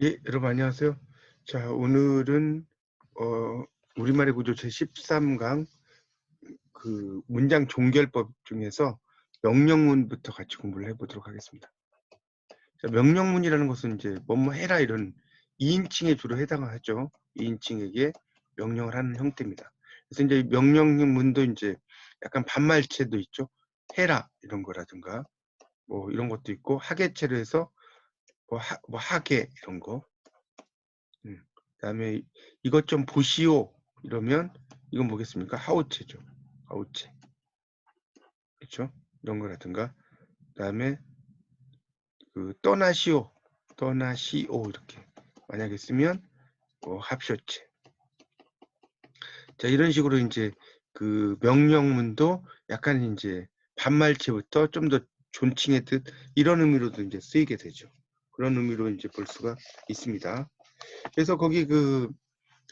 예, 여러분 안녕하세요. 자, 오늘은 우리말의 구조 제13강 그 문장 종결법 중에서 명령문부터 같이 공부를 해보도록 하겠습니다. 자, 명령문이라는 것은 이제 뭐뭐 해라 이런 2인칭에 주로 해당을 하죠. 2인칭에게 명령을 하는 형태입니다. 그래서 이제 명령문도 이제 약간 반말체도 있죠. 해라 이런 거라든가 뭐 이런 것도 있고 하계체로 해서 뭐 하게 이런 거. 그다음에 이것 좀 보시오 이러면 이건 뭐겠습니까? 하우체죠. 하우체. 그렇죠? 이런 거라든가. 그다음에 그 떠나시오. 떠나시오 이렇게 만약에 쓰면 합셔체. 자, 이런 식으로 이제 그 명령문도 약간 이제 반말체부터 좀 더 존칭의 뜻 이런 의미로도 이제 쓰이게 되죠. 그런 의미로 이제 볼 수가 있습니다. 그래서 거기 그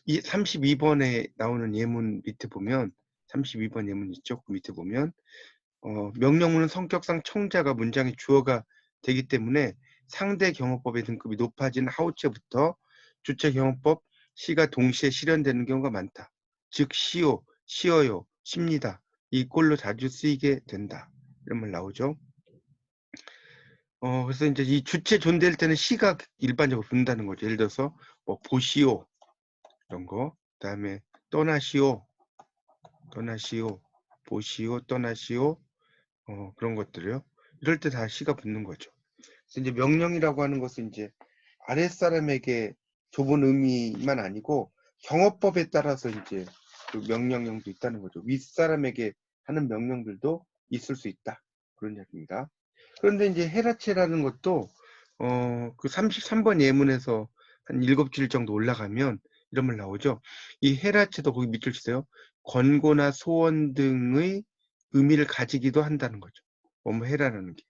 32번에 나오는 예문 밑에 보면 32번 예문 있죠. 그 밑에 보면 명령문은 성격상 청자가 문장의 주어가 되기 때문에 상대 경어법의 등급이 높아진 하우체부터 주체 경어법 시가 동시에 실현되는 경우가 많다. 즉 시오, 시어요, 십니다. 이 꼴로 자주 쓰이게 된다. 이런 말 나오죠. 그래서 이제 이 주체 존대일 때는 시가 일반적으로 붙는다는 거죠. 예를 들어서 뭐 보시오 이런 거, 그다음에 떠나시오, 떠나시오, 보시오, 떠나시오, 그런 것들이요. 이럴 때 다 시가 붙는 거죠. 그래서 이제 명령이라고 하는 것은 이제 아랫사람에게 좁은 의미만 아니고 경어법에 따라서 이제 그 명령형도 있다는 거죠. 윗사람에게 하는 명령들도 있을 수 있다. 그런 이야기입니다. 그런데 이제 헤라체라는 것도 그 33번 예문에서 한 7줄 정도 올라가면 이런 말 나오죠. 이 헤라체도 거기 밑줄 치세요. 권고나 소원 등의 의미를 가지기도 한다는 거죠. 뭐뭐 해라라는 게.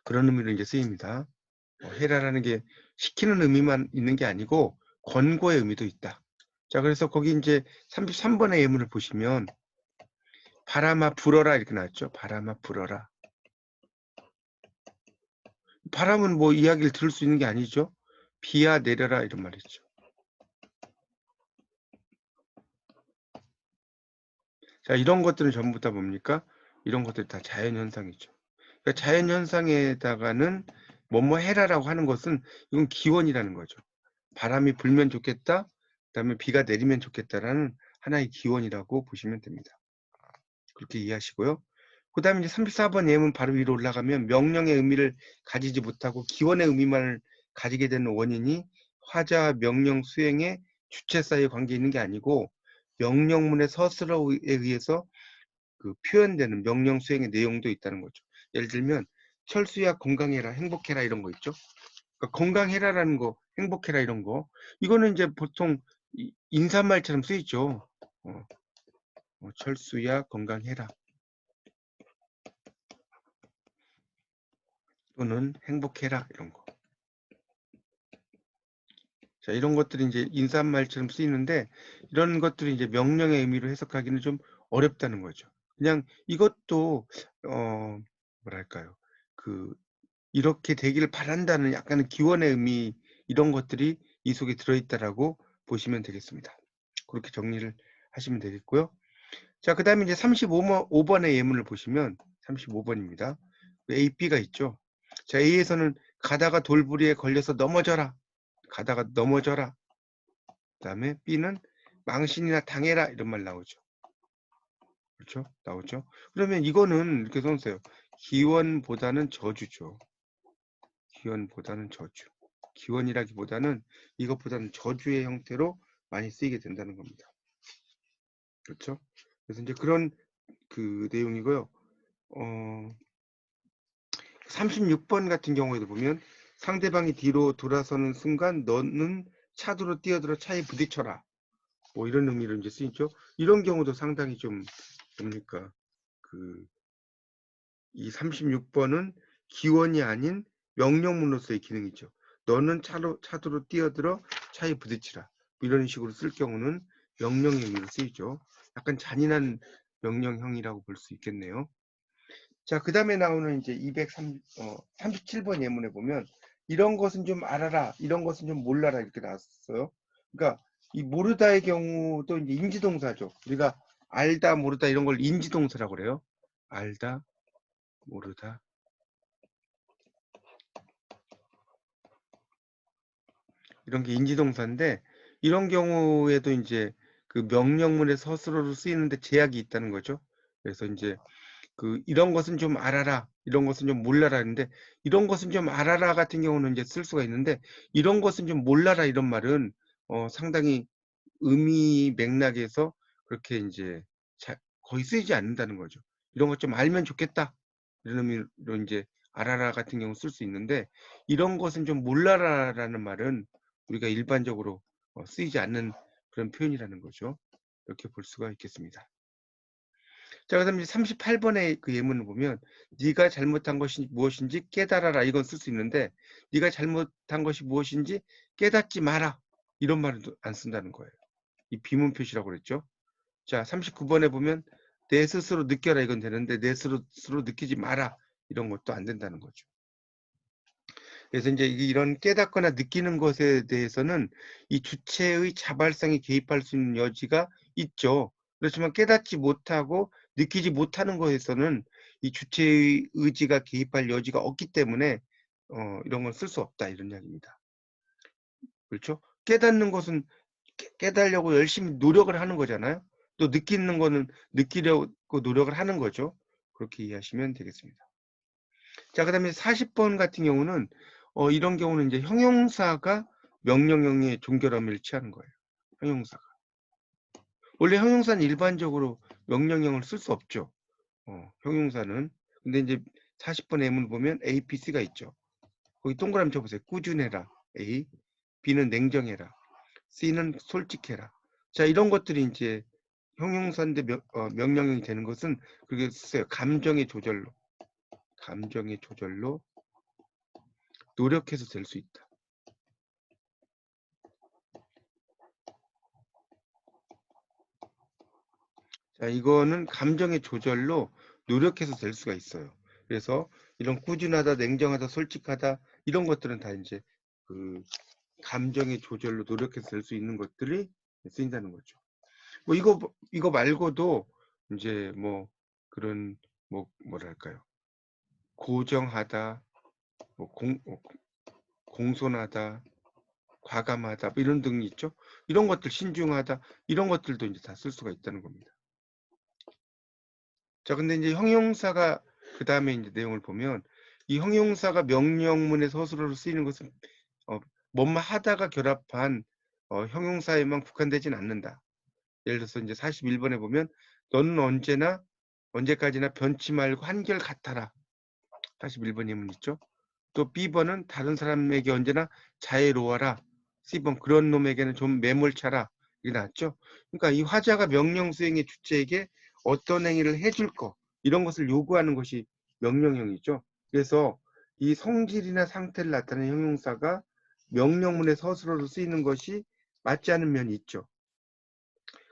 그런 의미로 이제 쓰입니다. 해라라는 게 시키는 의미만 있는 게 아니고 권고의 의미도 있다. 자, 그래서 거기 이제 33번의 예문을 보시면 바람아 불어라 이렇게 나왔죠. 바람아 불어라. 바람은 뭐 이야기를 들을 수 있는 게 아니죠. 비야 내려라 이런 말이죠. 자, 이런 것들은 전부 다 뭡니까? 이런 것들 다 자연현상이죠. 그러니까 자연현상에다가는 뭐뭐 해라라고 하는 것은 이건 기원이라는 거죠. 바람이 불면 좋겠다. 그다음에 비가 내리면 좋겠다라는 하나의 기원이라고 보시면 됩니다. 그렇게 이해하시고요. 그다음에 이제 34번 예문 바로 위로 올라가면 명령의 의미를 가지지 못하고 기원의 의미만을 가지게 되는 원인이 화자와 명령 수행의 주체 사이의 관계에 있는 게 아니고 명령문의 서술어에 의해서 그 표현되는 명령 수행의 내용도 있다는 거죠. 예를 들면 철수야 건강해라 행복해라 이런 거 있죠. 그러니까 건강해라라는 거 행복해라 이런 거 이거는 이제 보통 인사말처럼 쓰이죠. 철수야 건강해라 또는 행복해라 이런 거. 자, 이런 것들이 이제 인사말처럼 쓰이는데 이런 것들이 이제 명령의 의미로 해석하기는 좀 어렵다는 거죠. 그냥 이것도 뭐랄까요? 그 이렇게 되기를 바란다는 약간의 기원의 의미 이런 것들이 이 속에 들어있다라고 보시면 되겠습니다. 그렇게 정리를 하시면 되겠고요. 자, 그 다음에 이제 35번의 예문을 보시면 35번입니다. A, B가 있죠. 자, A에서는 가다가 돌부리에 걸려서 넘어져라. 가다가 넘어져라. 그 다음에 B는 망신이나 당해라 이런 말 나오죠. 그렇죠? 나오죠. 그러면 이거는 이렇게 써주세요. 기원보다는 저주죠. 기원보다는 저주. 기원이라기보다는 이것보다는 저주의 형태로 많이 쓰이게 된다는 겁니다. 그렇죠? 그래서 이제 그런 그 내용이고요. 36번 같은 경우에도 보면 상대방이 뒤로 돌아서는 순간 너는 차도로 뛰어들어 차에 부딪혀라. 뭐 이런 의미로 이제 쓰이죠. 이런 경우도 상당히 좀 뭡니까? 그 이 36번은 기원이 아닌 명령문으로서의 기능이죠. 너는 차도로 뛰어들어 차에 부딪히라. 이런 식으로 쓸 경우는 명령의 의미로 쓰이죠. 약간 잔인한 명령형이라고 볼 수 있겠네요. 자, 그 다음에 나오는 이제 37번 예문에 보면 이런 것은 좀 알아라, 이런 것은 좀 몰라라 이렇게 나왔어요. 그러니까 이 모르다의 경우도 이제 인지동사죠. 우리가 알다, 모르다 이런 걸 인지동사라고 그래요. 알다, 모르다. 이런 게 인지동사인데 이런 경우에도 이제 그 명령문의 서술어로 쓰이는데 제약이 있다는 거죠. 그래서 이제 그 이런 것은 좀 알아라, 이런 것은 좀 몰라라 하는데 이런 것은 좀 알아라 같은 경우는 이제 쓸 수가 있는데 이런 것은 좀 몰라라 이런 말은 상당히 의미 맥락에서 그렇게 이제 거의 쓰이지 않는다는 거죠. 이런 것 좀 알면 좋겠다. 이런 의미로 이제 알아라 같은 경우 쓸 수 있는데 이런 것은 좀 몰라라라는 말은 우리가 일반적으로 쓰이지 않는 그런 표현이라는 거죠. 이렇게 볼 수가 있겠습니다. 자, 그다음에 38번의 그 예문을 보면 네가 잘못한 것이 무엇인지 깨달아라 이건 쓸 수 있는데 네가 잘못한 것이 무엇인지 깨닫지 마라 이런 말은 안 쓴다는 거예요. 이 비문 표시라고 그랬죠. 자, 39번에 보면 내 스스로 느껴라 이건 되는데 내 스스로 느끼지 마라 이런 것도 안 된다는 거죠. 그래서 이제 이런 깨닫거나 느끼는 것에 대해서는 이 주체의 자발성이 개입할 수 있는 여지가 있죠. 그렇지만 깨닫지 못하고 느끼지 못하는 것에서는 이 주체의 의지가 개입할 여지가 없기 때문에 이런 건 쓸 수 없다 이런 이야기입니다. 그렇죠? 깨닫는 것은 깨달으려고 열심히 노력을 하는 거잖아요. 또 느끼는 거는 느끼려고 노력을 하는 거죠. 그렇게 이해하시면 되겠습니다. 자, 그다음에 40번 같은 경우는 이런 경우는 이제 형용사가 명령형의 종결함을 취하는 거예요. 형용사가. 원래 형용사는 일반적으로 명령형을 쓸 수 없죠. 형용사는. 근데 이제 40번 예문을 보면 A, B, C가 있죠. 거기 동그라미 쳐보세요. 꾸준해라. A. B는 냉정해라. C는 솔직해라. 자, 이런 것들이 이제 형용사인데 명령형이 되는 것은 그게 쓰세요. 감정의 조절로. 감정의 조절로 노력해서 될 수 있다. 자, 이거는 감정의 조절로 노력해서 될 수가 있어요. 그래서 이런 꾸준하다, 냉정하다, 솔직하다 이런 것들은 다 이제 그 감정의 조절로 노력해서 될 수 있는 것들이 쓰인다는 거죠. 뭐 이거 말고도 이제 뭐 그런 뭐랄까요? 고정하다, 뭐 공손하다, 과감하다 뭐 이런 등이 있죠. 이런 것들 신중하다 이런 것들도 이제 다 쓸 수가 있다는 겁니다. 자, 근데 이제 형용사가 그 다음에 이제 내용을 보면 이 형용사가 명령문의 서술어로 쓰이는 것은 뭐뭐 하다가 결합한 형용사에만 국한되진 않는다. 예를 들어서 이제 41번에 보면 너는 언제까지나 변치 말고 한결 같아라. 41번 예문 있죠. 또 B번은 다른 사람에게 언제나 자애로워라. C번 그런 놈에게는 좀 매몰차라. 이게 나왔죠. 그러니까 이 화자가 명령 수행의 주체에게 어떤 행위를 해줄 거 이런 것을 요구하는 것이 명령형이죠. 그래서 이 성질이나 상태를 나타내는 형용사가 명령문의 서술어로 쓰이는 것이 맞지 않은 면이 있죠.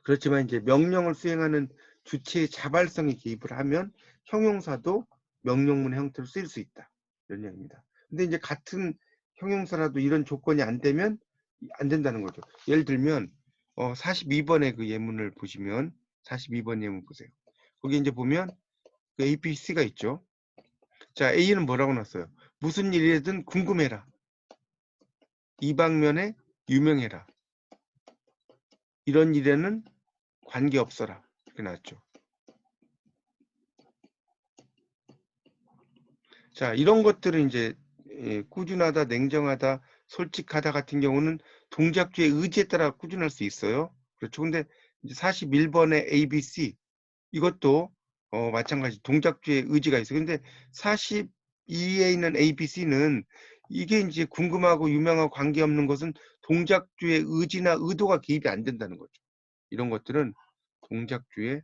그렇지만 이제 명령을 수행하는 주체의 자발성이 개입을 하면 형용사도 명령문의 형태로 쓰일 수 있다. 이런 얘기입니다. 근데 이제 같은 형용사라도 이런 조건이 안 되면 안 된다는 거죠. 예를 들면 42번의 그 예문을 보시면 42번 예문 보세요. 거기 이제 보면 그 A, B, C가 있죠. 자, A는 뭐라고 놨어요? 무슨 일이든 궁금해라. 이 방면에 유명해라. 이런 일에는 관계없어라. 이렇게 나왔죠. 자, 이런 것들은 이제 꾸준하다, 냉정하다, 솔직하다 같은 경우는 동작주의 의지에 따라 꾸준할 수 있어요. 그렇죠. 근데 이제 41번의 ABC 이것도 마찬가지 동작주의 의지가 있어요. 근데 42에 있는 ABC는 이게 이제 궁금하고 유명하고 관계없는 것은 동작주의 의지나 의도가 개입이 안 된다는 거죠. 이런 것들은 동작주의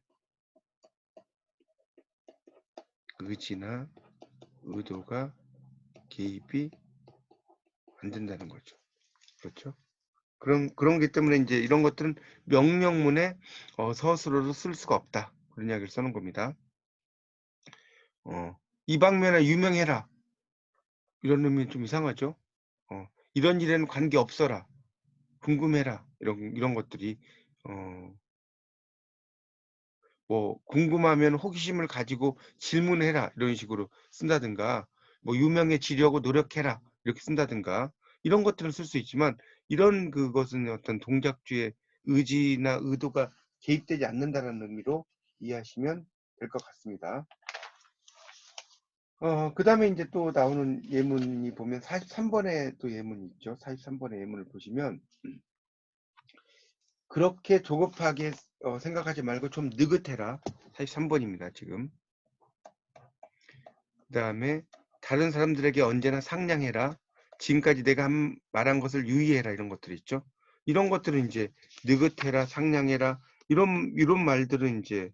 의지나 의도가 개입이 안 된다는 거죠. 그렇죠? 그런 게 때문에 이제 이런 것들은 명령문에 서술어로 쓸 수가 없다. 그런 이야기를 써놓은 겁니다. 이 방면에 유명해라. 이런 의미는 좀 이상하죠? 이런 일에는 관계 없어라. 궁금해라. 이런 것들이 뭐 궁금하면 호기심을 가지고 질문해라. 이런 식으로 쓴다든가 뭐 유명해지려고 노력해라. 이렇게 쓴다든가 이런 것들은 쓸 수 있지만 이런 그것은 어떤 동작주의 의지나 의도가 개입되지 않는다는 의미로 이해하시면 될 것 같습니다. 그 다음에 이제 또 나오는 예문이 보면 43번에 또 예문이 있죠. 43번의 예문을 보시면 그렇게 조급하게 생각하지 말고 좀 느긋해라. 43번입니다. 지금. 그 다음에 다른 사람들에게 언제나 상냥해라. 지금까지 내가 말한 것을 유의해라. 이런 것들 있죠. 이런 것들은 이제 느긋해라, 상냥해라 이런 말들은 이제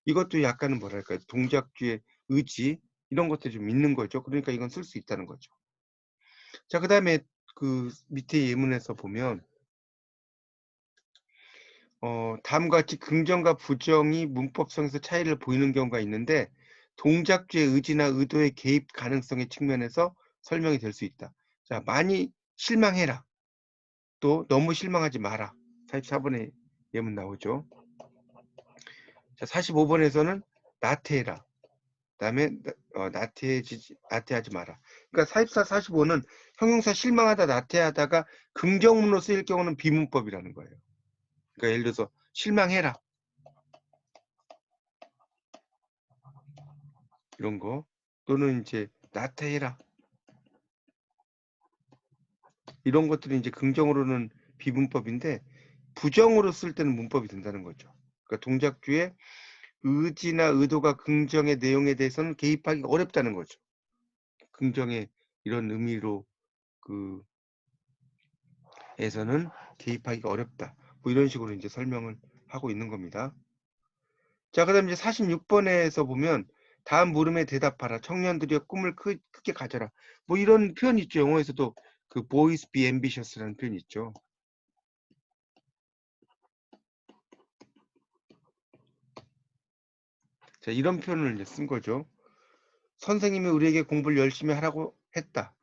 이것도 약간은 뭐랄까요, 동작주의 의지 이런 것들이 좀 있는 거죠. 그러니까 이건 쓸 수 있다는 거죠. 자, 그 다음에 그 밑에 예문에서 보면 다음과 같이 긍정과 부정이 문법성에서 차이를 보이는 경우가 있는데 동작주의 의지나 의도의 개입 가능성의 측면에서 설명이 될 수 있다. 자, 많이 실망해라. 또 너무 실망하지 마라. 44번에 예문 나오죠. 자, 45번에서는 나태해라. 그다음에 나태하지 마라. 그러니까 44, 45는 형용사 실망하다, 나태하다가 긍정문으로 쓰일 경우는 비문법이라는 거예요. 그러니까 예를 들어서 실망해라. 이런 거 또는 이제 나태해라. 이런 것들이 이제 긍정으로는 비문법인데 부정으로 쓸 때는 문법이 된다는 거죠. 그러니까 동작주의 의지나 의도가 긍정의 내용에 대해서는 개입하기가 어렵다는 거죠. 긍정의 이런 의미로 에서는 개입하기가 어렵다. 뭐 이런 식으로 이제 설명을 하고 있는 겁니다. 자, 그다음 이제 46번에서 보면 다음 물음에 대답하라. 청년들이여 꿈을 크게 가져라. 뭐 이런 표현이 있죠. 영어에서도 그 boys be ambitious라는 표현이 있죠. 자, 이런 표현을 이제 쓴 거죠. 선생님이 우리에게 공부를 열심히 하라고 했다.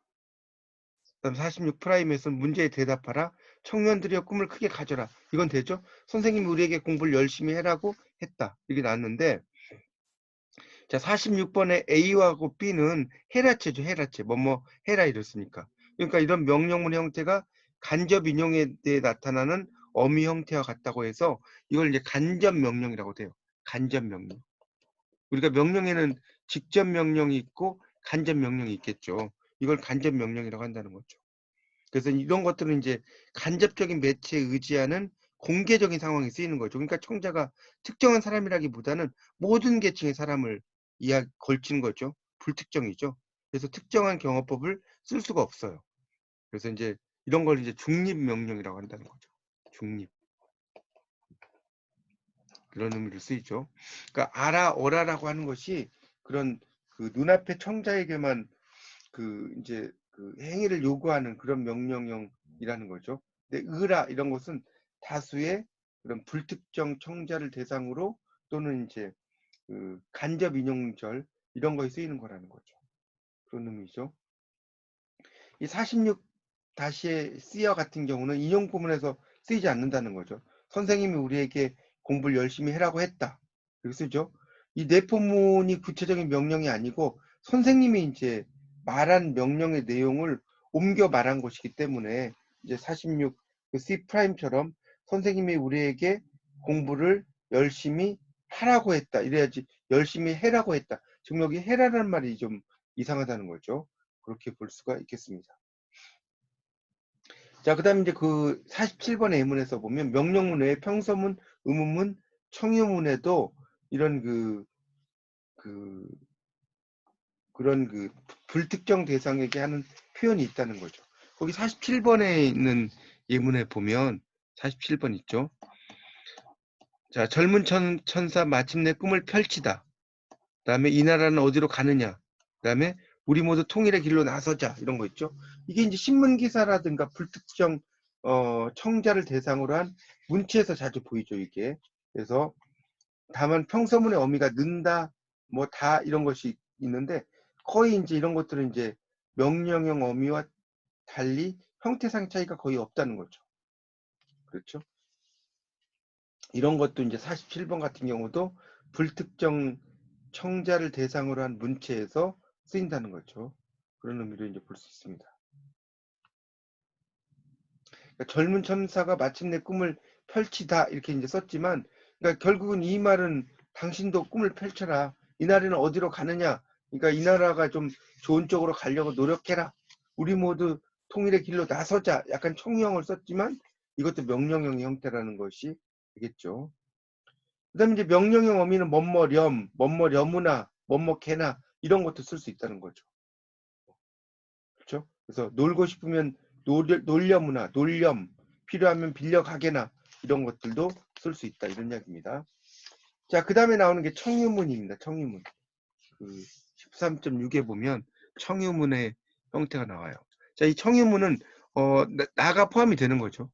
그다음 46 프라임에서는 문제에 대답하라. 청년들이여 꿈을 크게 가져라. 이건 되죠? 선생님이 우리에게 공부를 열심히 해라고 했다. 이게 나왔는데 자, 46번에 A하고 B는 해라체죠. 해라체. 뭐뭐 해라 이랬으니까. 그러니까 이런 명령문 형태가 간접 인용에 대해 나타나는 어미 형태와 같다고 해서 이걸 이제 간접 명령이라고 돼요. 간접 명령. 우리가 명령에는 직접 명령이 있고 간접 명령이 있겠죠. 이걸 간접 명령이라고 한다는 거죠. 그래서 이런 것들은 이제 간접적인 매체에 의지하는 공개적인 상황에 쓰이는 거죠. 그러니까 청자가 특정한 사람이라기보다는 모든 계층의 사람을 걸친 거죠. 불특정이죠. 그래서 특정한 경어법을 쓸 수가 없어요. 그래서 이제 이런 걸 이제 중립 명령이라고 한다는 거죠. 중립. 그런 의미로 쓰이죠. 그러니까 알아, 어라라고 하는 것이 그런 그 눈앞의 청자에게만 이제 행위를 요구하는 그런 명령형이라는 거죠. 근데 의라 이런 것은 다수의 그런 불특정 청자를 대상으로 또는 이제 간접 인용절 이런 거에 쓰이는 거라는 거죠. 그런 의미죠. 이 46 다시의 C와 같은 경우는 인용 부분에서 쓰이지 않는다는 거죠. 선생님이 우리에게 공부를 열심히 해라고 했다. 이렇게 쓰죠. 이 내포문이 구체적인 명령이 아니고 선생님이 이제 말한 명령의 내용을 옮겨 말한 것이기 때문에 이제 46 C 프라임처럼 선생님이 우리에게 공부를 열심히 하라고 했다. 이래야지 열심히 해라고 했다. 지금 여기 해라는 말이 좀 이상하다는 거죠. 그렇게 볼 수가 있겠습니다. 자, 그 다음에 이제 그 47번의 예문에서 보면 명령문 외에 평서문, 의문문, 청유문에도 이런 그런 불특정 대상에게 하는 표현이 있다는 거죠. 거기 47번에 있는 예문에 보면 47번 있죠. 자, 젊은 천사 마침내 꿈을 펼치다. 그 다음에 이 나라는 어디로 가느냐. 그 다음에 우리 모두 통일의 길로 나서자. 이런 거 있죠. 이게 이제 신문기사라든가 불특정 청자를 대상으로 한 문체에서 자주 보이죠. 이게. 그래서 다만 평서문의 어미가 는다, 뭐 다 이런 것이 있는데 거의 이제 이런 것들은 이제 명령형 어미와 달리 형태상 차이가 거의 없다는 거죠. 그렇죠? 이런 것도 이제 47번 같은 경우도 불특정 청자를 대상으로 한 문체에서 쓰인다는 거죠. 그런 의미로 이제 볼 수 있습니다. 그러니까 젊은 천사가 마침내 꿈을 펼치다 이렇게 이제 썼지만, 그러니까 결국은 이 말은 당신도 꿈을 펼쳐라. 이 나라는 어디로 가느냐? 그러니까 이 나라가 좀 좋은 쪽으로 가려고 노력해라. 우리 모두 통일의 길로 나서자. 약간 총형을 썼지만 이것도 명령형의 형태라는 것이 되겠죠. 그다음에 이제 명령형 어미는 뭐뭐렴, 뭐뭐렴우나, 뭐뭐개나 이런 것도 쓸 수 있다는 거죠. 그렇죠? 그래서 놀고 싶으면 놀려무나, 놀렴, 필요하면 빌려가게나 이런 것들도 쓸 수 있다 이런 이야기입니다. 자, 그 다음에 나오는 게 청유문입니다. 청유문. 그 13.6에 보면 청유문의 형태가 나와요. 자, 이 청유문은 나가 포함이 되는 거죠.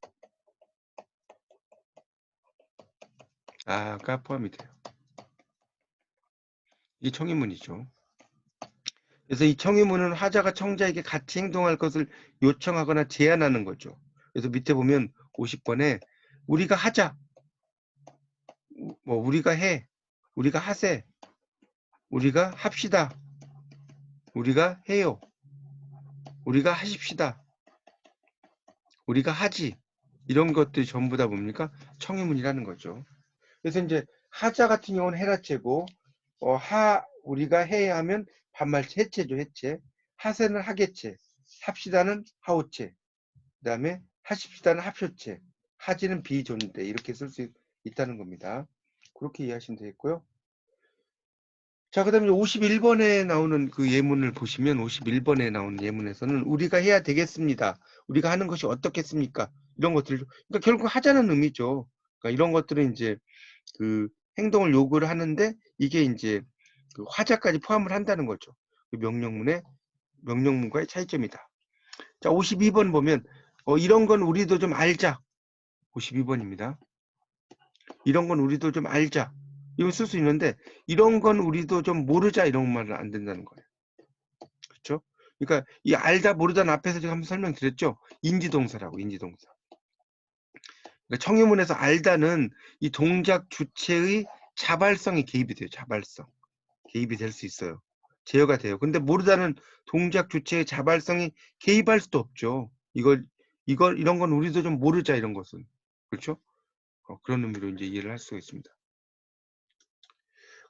아가 포함이 돼요. 이 청유문이죠. 그래서 이 청유문은 화자가 청자에게 같이 행동할 것을 요청하거나 제안하는 거죠. 그래서 밑에 보면 50번에 우리가 하자, 뭐 우리가 해, 우리가 하세, 우리가 합시다, 우리가 해요, 우리가 하십시다, 우리가 하지, 이런 것들이 전부 다 뭡니까? 청유문이라는 거죠. 그래서 이제 하자 같은 경우는 해라체고, 우리가 해야 하면 반말체 해체죠. 해체. 하세는 하겠체, 합시다는 하오체, 그 다음에 하십시다는 합효체, 하지는 비존대, 이렇게 쓸 수 있다는 겁니다. 그렇게 이해하시면 되겠고요. 자, 그 다음에 51번에 나오는 그 예문을 보시면 51번에 나오는 예문에서는 우리가 해야 되겠습니다. 우리가 하는 것이 어떻겠습니까? 이런 것들, 그러니까 결국 하자는 의미죠. 그러니까 이런 것들은 이제 그 행동을 요구를 하는데 이게 이제 그 화자까지 포함을 한다는 거죠. 그 명령문과의 차이점이다. 자, 52번 보면 이런 건 우리도 좀 알자. 52번입니다. 이런 건 우리도 좀 알자. 이거 쓸 수 있는데 이런 건 우리도 좀 모르자 이런 말은 안 된다는 거예요. 그렇죠? 그러니까 이 알다 모르다는 앞에서 제가 한번 설명드렸죠. 인지동사라고, 인지동사. 그러니까 청유문에서 알다는 이 동작 주체의 자발성이 개입이 돼요. 자발성. 개입이 될 수 있어요. 제어가 돼요. 근데 모르다는 동작 주체의 자발성이 개입할 수도 없죠. 이런 건 우리도 좀 모르자 이런 것은. 그렇죠? 그런 의미로 이제 이해를 할 수가 있습니다.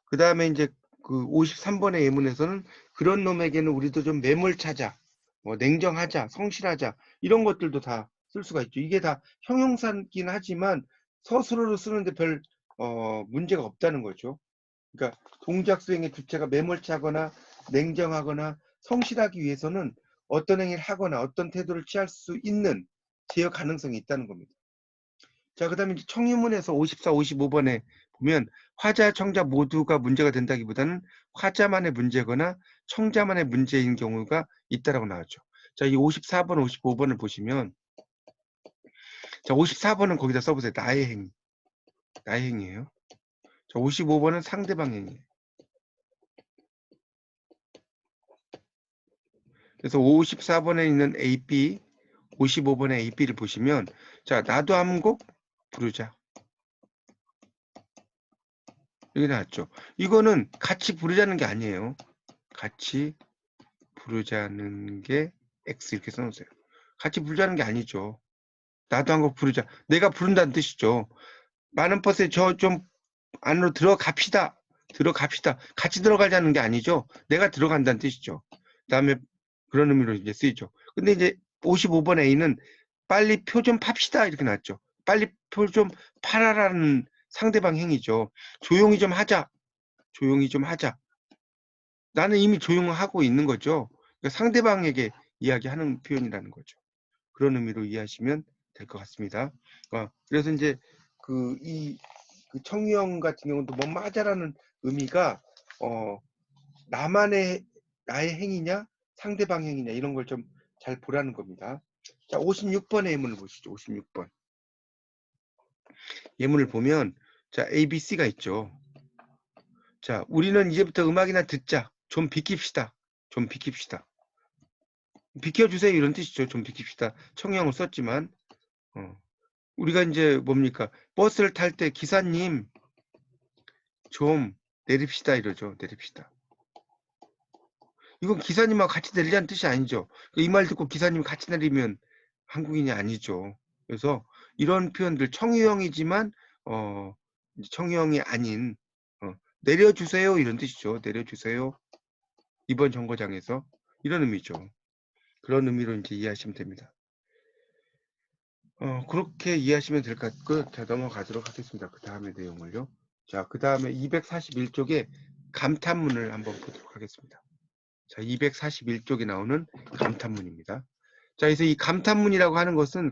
그 다음에 이제 그 53번의 예문에서는 그런 놈에게는 우리도 좀 매몰차자, 냉정하자, 성실하자 이런 것들도 다 쓸 수가 있죠. 이게 다 형용사긴 하지만 서술어로 쓰는데 별 문제가 없다는 거죠. 그러니까 동작 수행의 주체가 매몰차거나 냉정하거나 성실하기 위해서는 어떤 행위를 하거나 어떤 태도를 취할 수 있는 제어 가능성이 있다는 겁니다. 자, 그 다음에 이제 청유문에서 54, 55번에 보면 화자, 청자 모두가 문제가 된다기보다는 화자만의 문제거나 청자만의 문제인 경우가 있다라고 나왔죠. 자, 이 54번, 55번을 보시면 자, 54번은 거기다 써보세요. 나의 행위. 나의 행위예요. 자, 55번은 상대방 행위예요. 그래서 54번에 있는 A, B, 55번에 A, B를 보시면 자, 나도 한 곡 부르자. 여기 나왔죠. 이거는 같이 부르자는 게 아니에요. 같이 부르자는 게 X 이렇게 써놓으세요. 같이 부르자는 게 아니죠. 나도 한 곡 부르자. 내가 부른다는 뜻이죠. 많은 버스에 저 좀 안으로 들어갑시다. 들어갑시다. 같이 들어가자는 게 아니죠. 내가 들어간다는 뜻이죠. 그 다음에 그런 의미로 이제 쓰이죠. 근데 이제 55번 A는 빨리 표 좀 팝시다. 이렇게 나왔죠. 빨리 표 좀 팔아라는 상대방 행위죠. 조용히 좀 하자. 조용히 좀 하자. 나는 이미 조용하고 있는 거죠. 그러니까 상대방에게 이야기하는 표현이라는 거죠. 그런 의미로 이해하시면 될 것 같습니다. 그래서 이제 그 청유형 같은 경우도 뭐뭐 하자라는 의미가 나의 행위냐 상대방 행위냐 이런 걸 좀 잘 보라는 겁니다. 자, 56번의 예문을 보시죠. 56번. 예문을 보면 자, A, B, C가 있죠. 자, 우리는 이제부터 음악이나 듣자. 좀 비킵시다. 좀 비킵시다. 비켜주세요 이런 뜻이죠. 좀 비킵시다. 청형을 썼지만 우리가 이제 뭡니까? 버스를 탈 때 기사님 좀 내립시다 이러죠. 내립시다. 이건 기사님하고 같이 내리자는 뜻이 아니죠. 이 말 듣고 기사님 같이 내리면 한국인이 아니죠. 그래서 이런 표현들 청유형이지만 청유형이 아닌 내려주세요 이런 뜻이죠. 내려주세요. 이번 정거장에서 이런 의미죠. 그런 의미로 이제 이해하시면 됩니다. 그렇게 이해하시면 될 것 같고 자 넘어가도록 하겠습니다. 그 다음의 내용을요. 자, 그 다음에 241쪽에 감탄문을 한번 보도록 하겠습니다. 자, 241쪽에 나오는 감탄문입니다. 자, 그래서 이 감탄문이라고 하는 것은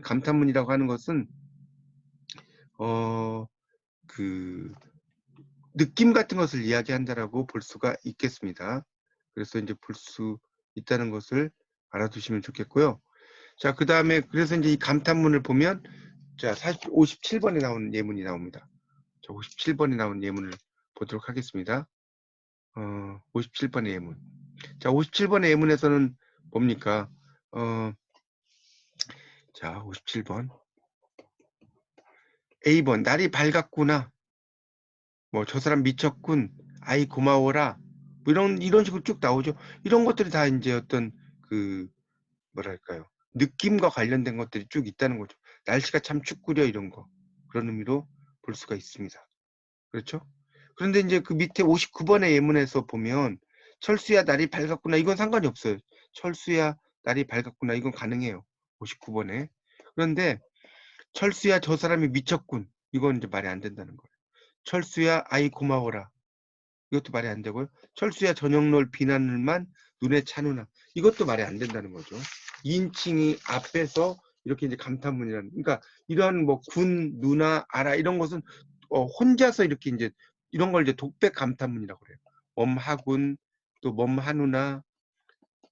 그 느낌 같은 것을 이야기한다라고 볼 수가 있겠습니다. 그래서 이제 볼 수 있다는 것을 알아두시면 좋겠고요. 자, 그 다음에 그래서 이제 이 감탄문을 보면 자, 57번에 나온 예문이 나옵니다. 자, 57번에 나온 예문을 보도록 하겠습니다. 57번의 예문. 자, 57번의 예문에서는 뭡니까? 자, 57번. A번, 날이 밝았구나. 뭐, 저 사람 미쳤군. 아이, 고마워라. 뭐 이런 식으로 쭉 나오죠. 이런 것들이 다 이제 어떤 뭐랄까요. 느낌과 관련된 것들이 쭉 있다는 거죠. 날씨가 참 춥구려 이런 거. 그런 의미로 볼 수가 있습니다. 그렇죠? 그런데 이제 그 밑에 59번의 예문에서 보면 철수야 날이 밝았구나 이건 상관이 없어요. 철수야 날이 밝았구나 이건 가능해요. 59번에. 그런데 철수야 저 사람이 미쳤군 이건 이제 말이 안 된다는 거예요. 철수야 아이 고마워라 이것도 말이 안 되고요. 철수야 저녁놀 비나늘만 눈에 차누나 이것도 말이 안 된다는 거죠. 2인칭이 앞에서 이렇게 이제 감탄문이라는 그러니까 이런 뭐 군 누나 알아 이런 것은 혼자서 이렇게 이제 이런 걸 이제 독백 감탄문이라고 그래요. 멈하군 또 멈하누나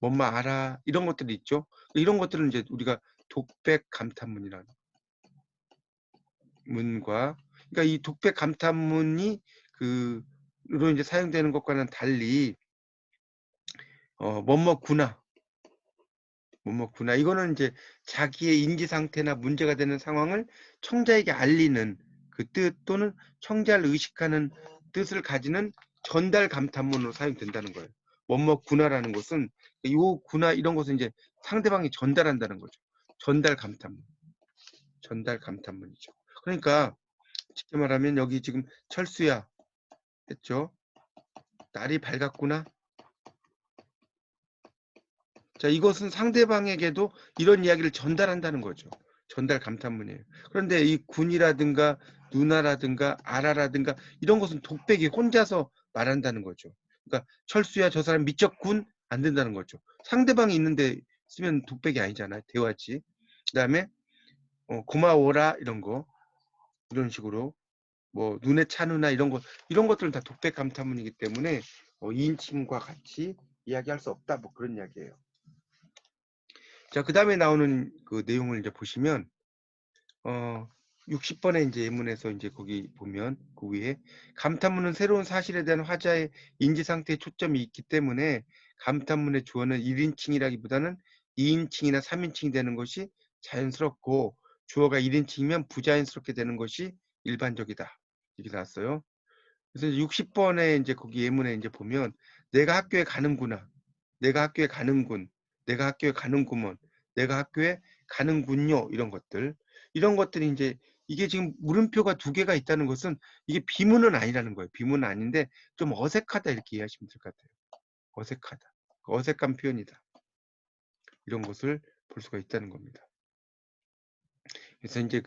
멈마 알아 이런 것들이 있죠. 이런 것들은 이제 우리가 독백 감탄문이라는 문과 그러니까 이 독백 감탄문이 그로 이제 사용되는 것과는 달리 뭐뭐구나 뭐뭐구나 이거는 이제 자기의 인지 상태나 문제가 되는 상황을 청자에게 알리는 그 뜻 또는 청자를 의식하는 뜻을 가지는 전달 감탄문으로 사용된다는 거예요. 뭐뭐구나라는 것은 요 구나 이런 것은 이제 상대방이 전달한다는 거죠. 전달 감탄문. 전달 감탄문이죠. 그러니까 쉽게 말하면 여기 지금 철수야 했죠. 날이 밝았구나. 자, 이것은 상대방에게도 이런 이야기를 전달한다는 거죠. 전달 감탄문이에요. 그런데 이 군이라든가 누나라든가 아라라든가 이런 것은 독백이 혼자서 말한다는 거죠. 그러니까 철수야 저 사람 미쳤군 안 된다는 거죠. 상대방이 있는데 쓰면 독백이 아니잖아요. 대화지. 그다음에 고마워라 이런 거 이런 식으로 뭐 눈에 차누나 이런 것들은 다 독백 감탄문이기 때문에 2인칭과 같이 이야기할 수 없다 뭐 그런 이야기예요. 자, 그 다음에 나오는 그 내용을 이제 보시면, 60번의 이제 예문에서 이제 거기 보면 그 위에 감탄문은 새로운 사실에 대한 화자의 인지 상태에 초점이 있기 때문에 감탄문의 주어는 1인칭이라기보다는 2인칭이나 3인칭이 되는 것이 자연스럽고 주어가 1인칭이면 부자연스럽게 되는 것이 일반적이다. 이렇게 나왔어요. 그래서 60번에 이제 거기 예문에 이제 보면 내가 학교에 가는구나. 내가 학교에 가는군. 내가 학교에 가는구먼. 내가 학교에 가는군요. 이런 것들이 이제 이게 지금 물음표가 2개가 있다는 것은 이게 비문은 아니라는 거예요. 비문은 아닌데 좀 어색하다 이렇게 이해하시면 될 것 같아요. 어색하다. 어색한 표현이다. 이런 것을 볼 수가 있다는 겁니다. 그래서 이제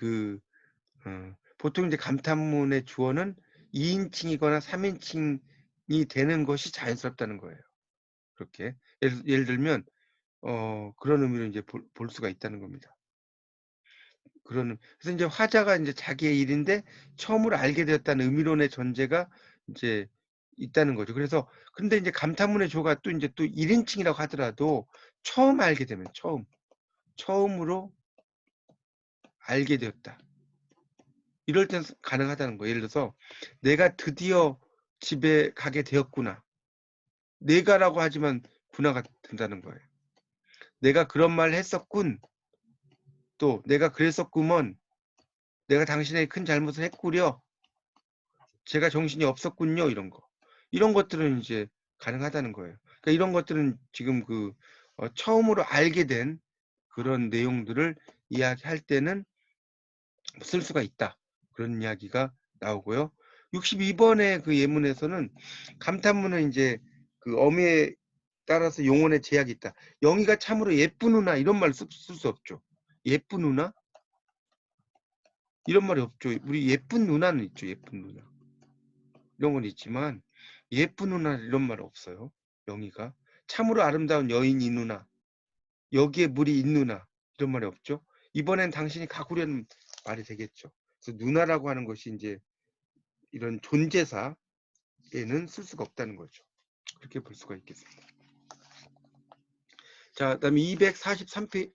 보통 이제 감탄문의 주어는 2인칭이거나 3인칭이 되는 것이 자연스럽다는 거예요. 그렇게 예를 들면 그런 의미로 이제 볼 수가 있다는 겁니다. 그래서 이제 화자가 이제 자기의 일인데 처음으로 알게 되었다는 의미론의 전제가 이제 있다는 거죠. 그래서 근데 이제 감탄문의 주어가 또 이제 또 1인칭이라고 하더라도 처음 알게 되면 처음으로 알게 되었다. 이럴 땐 가능하다는 거예요. 예를 들어서 내가 드디어 집에 가게 되었구나. 내가라고 하지만 구나가 된다는 거예요. 내가 그런 말 했었군. 또 내가 그랬었구먼. 내가 당신에게 큰 잘못을 했구려. 제가 정신이 없었군요. 이런 거. 이런 것들은 이제 가능하다는 거예요. 그러니까 이런 것들은 지금 그 처음으로 알게 된 그런 내용들을 이야기할 때는 쓸 수가 있다. 그런 이야기가 나오고요. 62번의 그 예문에서는 감탄문은 이제 그 어미에 따라서 용언의 제약이 있다. 영희가 참으로 예쁜 누나 이런 말 쓸 수 없죠. 예쁜 누나? 이런 말이 없죠. 우리 예쁜 누나는 있죠. 예쁜 누나. 이런 건 있지만 예쁜 누나 이런 말 없어요. 영희가. 참으로 아름다운 여인 이 누나. 여기에 물이 있 누나. 이런 말이 없죠. 이번엔 당신이 가구려는 말이 되겠죠. 그래서 누나라고 하는 것이 이제 이런 존재사에는 쓸 수가 없다는 거죠. 그렇게 볼 수가 있겠습니다. 자, 그다음에 243페이지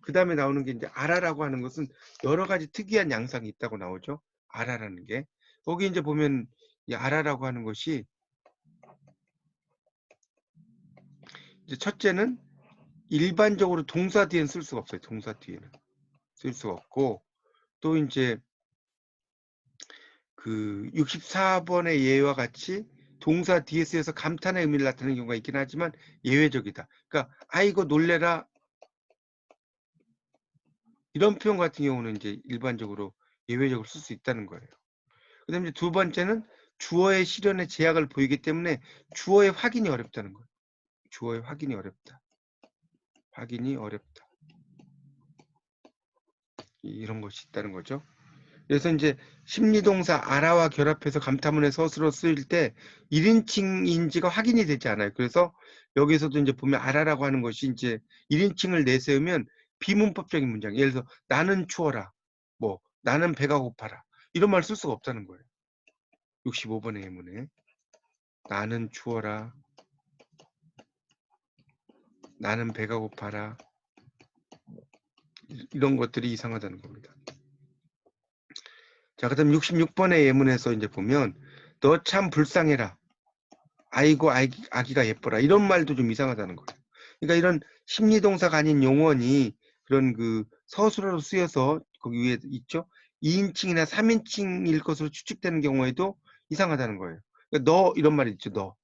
그 다음에 나오는 게 이제 아라라고 하는 것은 여러 가지 특이한 양상이 있다고 나오죠. 아라라는 게. 거기 이제 보면 이 아라라고 하는 것이 이제 첫째는 일반적으로 동사 뒤에는 쓸 수가 없어요. 동사 뒤에는 쓸 수가 없고 또 이제 그 64번의 예와 같이 동사 뒤에 쓰여서 감탄의 의미를 나타내는 경우가 있긴 하지만 예외적이다. 그러니까 아이고 놀래라 이런 표현 같은 경우는 이제 일반적으로 예외적으로 쓸 수 있다는 거예요. 그 다음에 두 번째는 주어의 실현에 제약을 보이기 때문에 주어의 확인이 어렵다는 거예요. 주어의 확인이 어렵다. 확인이 어렵다. 이런 것이 있다는 거죠. 그래서 이제 심리동사 아라와 결합해서 감탄문의 서술로 쓰일 때 1인칭인지가 확인이 되지 않아요. 그래서 여기서도 이제 보면 아라라고 하는 것이 이제 1인칭을 내세우면 비문법적인 문장. 예를 들어서 나는 추워라. 뭐 나는 배가 고파라. 이런 말 쓸 수가 없다는 거예요. 65번의 예문에 나는 추워라. 나는 배가 고파라. 이런 것들이 이상하다는 겁니다. 자, 그다음 66번의 예문에서 이제 보면 너 참 불쌍해라. 아이고 아기가 예뻐라. 이런 말도 좀 이상하다는 거예요. 그러니까 이런 심리동사가 아닌 용언이 그런 그 서술어로 쓰여서 거기 위에 있죠. 2인칭이나 3인칭일 것으로 추측되는 경우에도 이상하다는 거예요. 그러니까 너 이런 말이 있죠. 너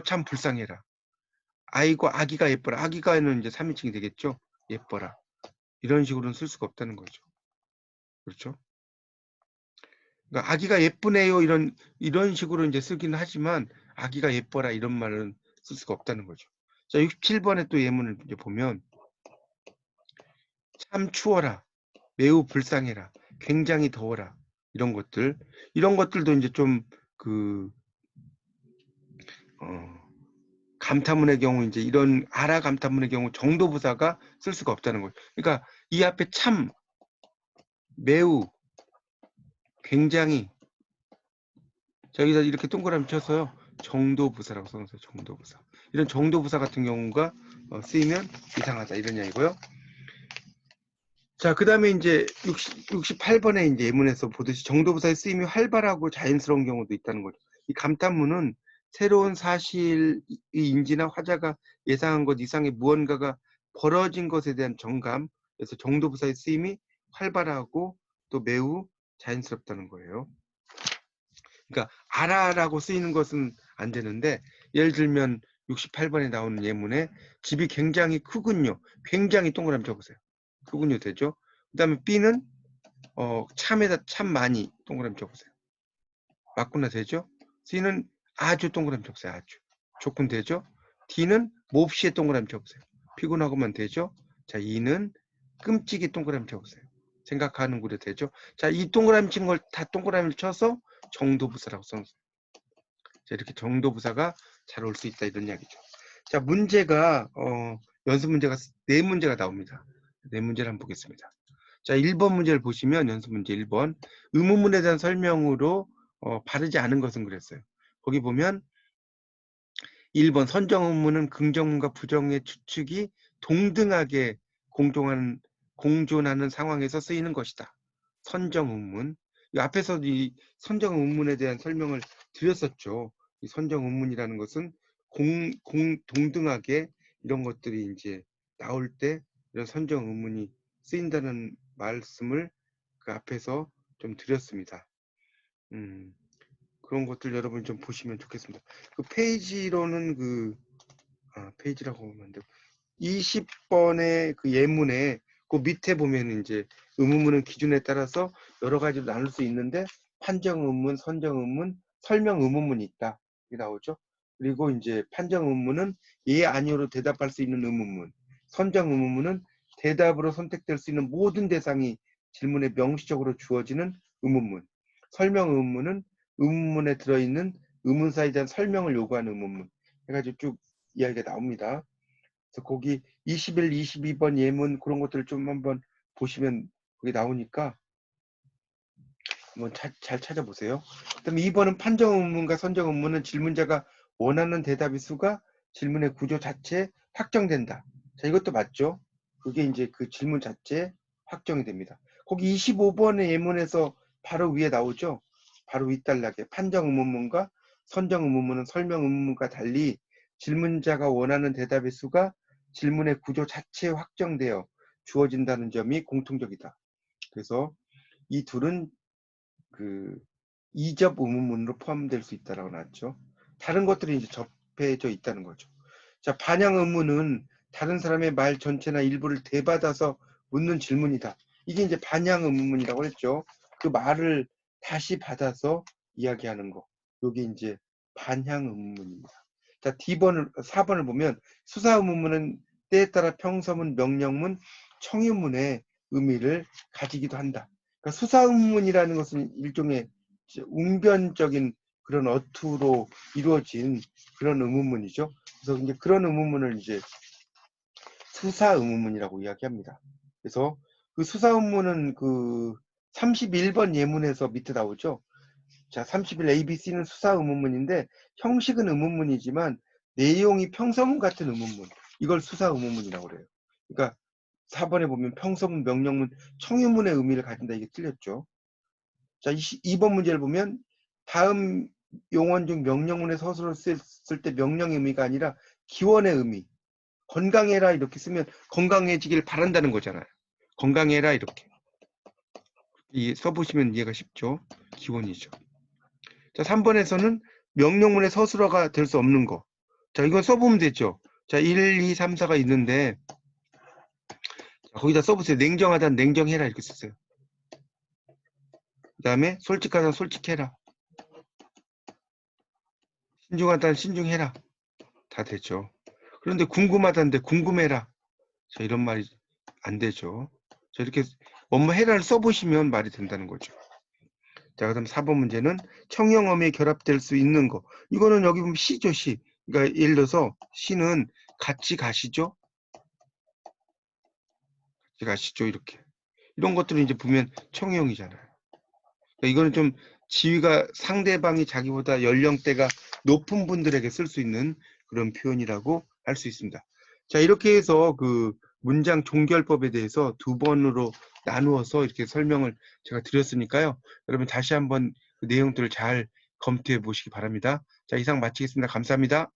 참 불쌍해라. 아이고 아기가 예뻐라. 아기가는 이제 3인칭이 되겠죠. 예뻐라. 이런 식으로는 쓸 수가 없다는 거죠. 그렇죠? 그러니까 아기가 예쁘네요. 이런 식으로 이제 쓰기는 하지만 아기가 예뻐라 이런 말은 쓸 수가 없다는 거죠. 자, 67번에 또 예문을 이제 보면 참 추워라. 매우 불쌍해라. 굉장히 더워라. 이런 것들도 이제 좀 그 감탄문의 경우 이제 이런 아라 감탄문의 경우 정도부사가 쓸 수가 없다는 거죠. 그러니까 이 앞에 참, 매우, 굉장히 여기다 이렇게 동그라미 쳐서요. 정도부사라고 써놓으세요. 정도부사. 이런 정도부사 같은 경우가 쓰이면 이상하다 이런 이야기고요. 자, 그 다음에 이제 68번에 이제 예문에서 보듯이 정도부사의 쓰임이 활발하고 자연스러운 경우도 있다는 거죠. 이 감탄문은 새로운 사실의 인지나 화자가 예상한 것 이상의 무언가가 벌어진 것에 대한 정감, 그래서 정도부사의 쓰임이 활발하고 또 매우 자연스럽다는 거예요. 그러니까 아라라고 쓰이는 것은 안 되는데 예를 들면 68번에 나오는 예문에 집이 굉장히 크군요. 굉장히 동그라미 쳐보세요. 크군요 되죠? 그 다음에 B는 참에다 참 많이 동그라미 쳐보세요. 맞구나 되죠? C는 아주 동그라미 쳐보세요. 아주. 조금 되죠? D는 몹시에 동그라미 쳐보세요. 피곤하고만 되죠? 자, E는 끔찍이 동그라미 쳐보세요. 생각하는구려 되죠? 자, 이 동그라미 친 걸 다 동그라미를 쳐서 정도부사라고 써놓으세요. 자, 이렇게 정도부사가 잘 올 수 있다 이런 이야기죠. 자, 문제가 연습 문제가 4문제가 나옵니다. 4문제를 한번 보겠습니다. 자, 1번 문제를 보시면 연습 문제 1번 의문문에 대한 설명으로 바르지 않은 것은 그랬어요. 거기 보면 1번 선정 의문은 긍정문과 부정의 추측이 동등하게 공존하는 상황에서 쓰이는 것이다. 선정 의문. 이 앞에서 이 선정 의문에 대한 설명을 드렸었죠. 이 선정 의문이라는 것은 동등하게 이런 것들이 이제 나올 때 이런 선정 의문이 쓰인다는 말씀을 그 앞에서 좀 드렸습니다. 그런 것들 여러분 좀 보시면 좋겠습니다. 그 페이지로는 페이지라고 하면 안 되고 20번의 그 예문에 그 밑에 보면 이제 의문문은 기준에 따라서 여러 가지로 나눌 수 있는데 판정 의문, 선정 의문, 설명 의문문이 있다. 이게 나오죠. 그리고 이제 판정 의문은 예, 아니오로 대답할 수 있는 의문문. 선정 의문문은 대답으로 선택될 수 있는 모든 대상이 질문에 명시적으로 주어지는 의문문. 설명 의문문은 의문문에 들어있는 의문사에 대한 설명을 요구하는 의문문. 해가지고 쭉 이야기가 나옵니다. 그래서 거기 21, 22번 예문 그런 것들을 좀 한번 보시면 거기 나오니까 한번 잘 찾아보세요. 그다음에 2번은 판정 의문과 선정 의문은 질문자가 원하는 대답의 수가 질문의 구조 자체에 확정된다. 자, 이것도 맞죠? 그게 이제 그 질문 자체에 확정이 됩니다. 거기 25번의 예문에서 바로 위에 나오죠? 바로 윗단락에 판정 의문문과 선정 의문문은 설명 의문문과 달리 질문자가 원하는 대답의 수가 질문의 구조 자체에 확정되어 주어진다는 점이 공통적이다. 그래서 이 둘은 그 이접 의문문으로 포함될 수 있다라고 나왔죠. 다른 것들이 이제 접해져 있다는 거죠. 자, 반향 의문은 다른 사람의 말 전체나 일부를 대받아서 묻는 질문이다. 이게 이제 반향 의문문이라고 했죠. 그 말을 다시 받아서 이야기하는 거. 이게 이제 반향 의문문입니다. 자, D번을 4번을 보면 수사 의문문은 때에 따라 평서문, 명령문, 청유문의 의미를 가지기도 한다. 그러니까 수사 의문문이라는 것은 일종의 웅변적인 그런 어투로 이루어진 그런 의문문이죠. 그래서 이제 그런 의문문을 이제 수사 의문문이라고 이야기합니다. 그래서 그 수사 의문문은 그 31번 예문에서 밑에 나오죠. 자, 31 ABC는 수사 의문문인데 형식은 의문문이지만 내용이 평서문 같은 의문문. 이걸 수사 의문문이라고 그래요. 그러니까 4번에 보면 평서문, 명령문, 청유문의 의미를 가진다. 이게 틀렸죠. 자, 2번 문제를 보면 다음 용언 중 명령문의 서술을 쓸 때 명령의 의미가 아니라 기원의 의미. 건강해라 이렇게 쓰면 건강해지길 바란다는 거잖아요. 건강해라 이렇게. 써보시면 이해가 쉽죠. 기원이죠. 자, 3번에서는 명령문의 서술어가 될 수 없는 거. 자, 이건 써보면 되죠. 자, 1, 2, 3, 4가 있는데 자, 거기다 써보세요. 냉정하다는 냉정해라 이렇게 쓰세요. 그 다음에 솔직하다는 솔직해라. 신중하다는 신중해라. 다 되죠. 그런데 궁금하다는데 궁금해라. 자, 이런 말이 안 되죠. 자, 이렇게 뭐해라를 써보시면 말이 된다는 거죠. 자, 그 다음 4번 문제는 청형어미에 결합될 수 있는 거. 이거는 여기 보면 시죠, 시. 그러니까 예를 들어서 시는 같이 가시죠? 같이 가시죠, 이렇게. 이런 것들은 이제 보면 청형이잖아요. 그러니까 이거는 좀 지위가 상대방이 자기보다 연령대가 높은 분들에게 쓸 수 있는 그런 표현이라고 할 수 있습니다. 자, 이렇게 해서 그 문장 종결법에 대해서 2번으로 나누어서 이렇게 설명을 제가 드렸으니까요. 여러분 다시 한번 그 내용들을 잘 검토해 보시기 바랍니다. 자, 이상 마치겠습니다. 감사합니다.